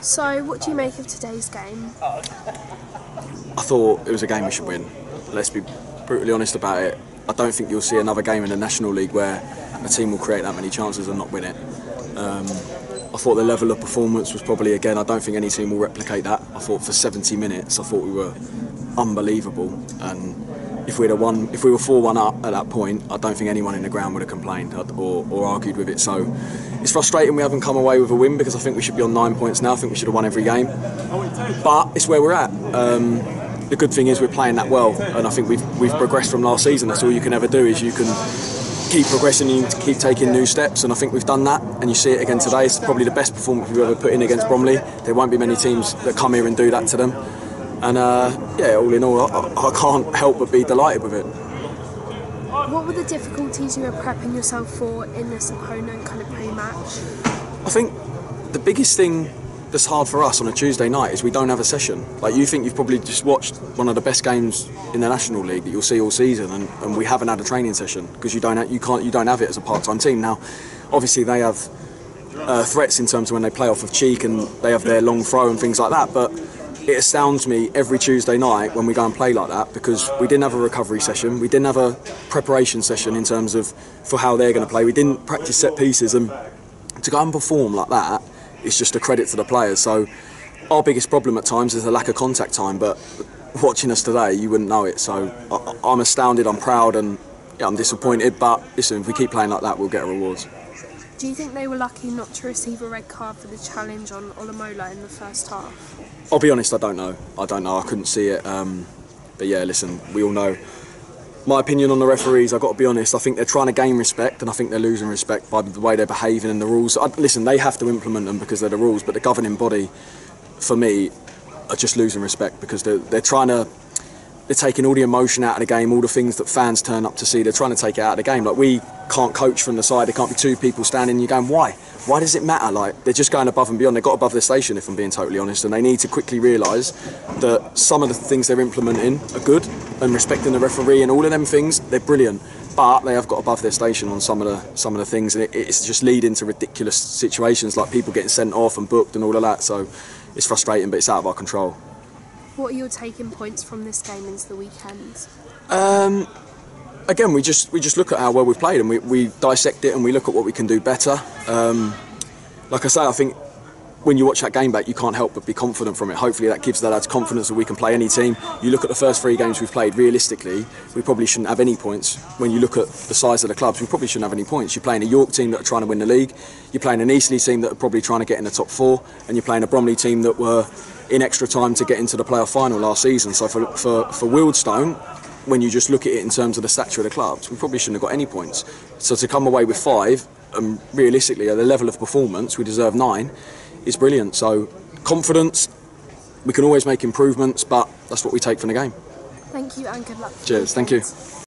So, what do you make of today's game? I thought it was a game we should win. Let's be brutally honest about it. I don't think you'll see another game in the National League where a team will create that many chances and not win it. I thought the level of performance was probably, again, I don't think any team will replicate that. I thought for 70 minutes, I thought we were unbelievable. And if we were 4-1 up at that point, I don't think anyone in the ground would have complained or argued with it. So it's frustrating we haven't come away with a win, because I think we should be on 9 points now. I think we should have won every game. But it's where we're at. The good thing is we're playing that well, and I think we've progressed from last season. That's all you can ever do, is you can keep progressing, you keep taking new steps, and I think we've done that, and you see it again today. It's probably the best performance we've ever put in against Bromley. There won't be many teams that come here and do that to them, and yeah, all in all, I can't help but be delighted with it. What were the difficulties you were prepping yourself for in this opponent kind of pre-match? I think the biggest thing that's hard for us on a Tuesday night is we don't have a session. Like, you think you've probably just watched one of the best games in the National League that you'll see all season, and we haven't had a training session because you don't have it as a part-time team. Now, obviously they have threats in terms of when they play off of cheek and they have their long throw and things like that, but it astounds me every Tuesday night when we go and play like that, because we didn't have a recovery session, we didn't have a preparation session in terms of for how they're going to play, we didn't practice set pieces, and to go and perform like that, it's just a credit to the players. So our biggest problem at times is the lack of contact time, but watching us today, you wouldn't know it. So I'm astounded, I'm proud, and yeah, I'm disappointed, but listen, if we keep playing like that, we'll get our rewards. Do you think they were lucky not to receive a red card for the challenge on Olamola in the first half? I'll be honest, I don't know. I couldn't see it. But yeah, listen, we all know. My opinion on the referees, I've got to be honest, I think they're trying to gain respect, and I think they're losing respect by the way they're behaving and the rules. Listen, they have to implement them because they're the rules, but the governing body, for me, are just losing respect, because they're taking all the emotion out of the game, all the things that fans turn up to see, they're trying to take it out of the game. Like, we can't coach from the side, there can't be two people standing, you're going, why? Why does it matter? Like, they're just going above and beyond. They got above their station, if I'm being totally honest, and they need to quickly realise that some of the things they're implementing are good, and respecting the referee and all of them things, they're brilliant. But they have got above their station on some of the things, and it's just leading to ridiculous situations, like people getting sent off and booked and all of that. So it's frustrating, but it's out of our control. What are your taking points from this game into the weekend? Again, we just look at how well we've played, and we dissect it, and we look at what we can do better. Like I say, I think when you watch that game back, you can't help but be confident from it. Hopefully that gives the lads confidence that we can play any team. You look at the first 3 games we've played, realistically, we probably shouldn't have any points. When you look at the size of the clubs, we probably shouldn't have any points. You're playing a York team that are trying to win the league, you're playing an Eastleigh team that are probably trying to get in the top 4, and you're playing a Bromley team that were in extra time to get into the playoff final last season. So for Wealdstone, when you just look at it in terms of the stature of the clubs, we probably shouldn't have got any points. So to come away with 5, and realistically at the level of performance, we deserve 9, is brilliant. So confidence, we can always make improvements, but that's what we take from the game. Thank you and good luck. Cheers, thank you.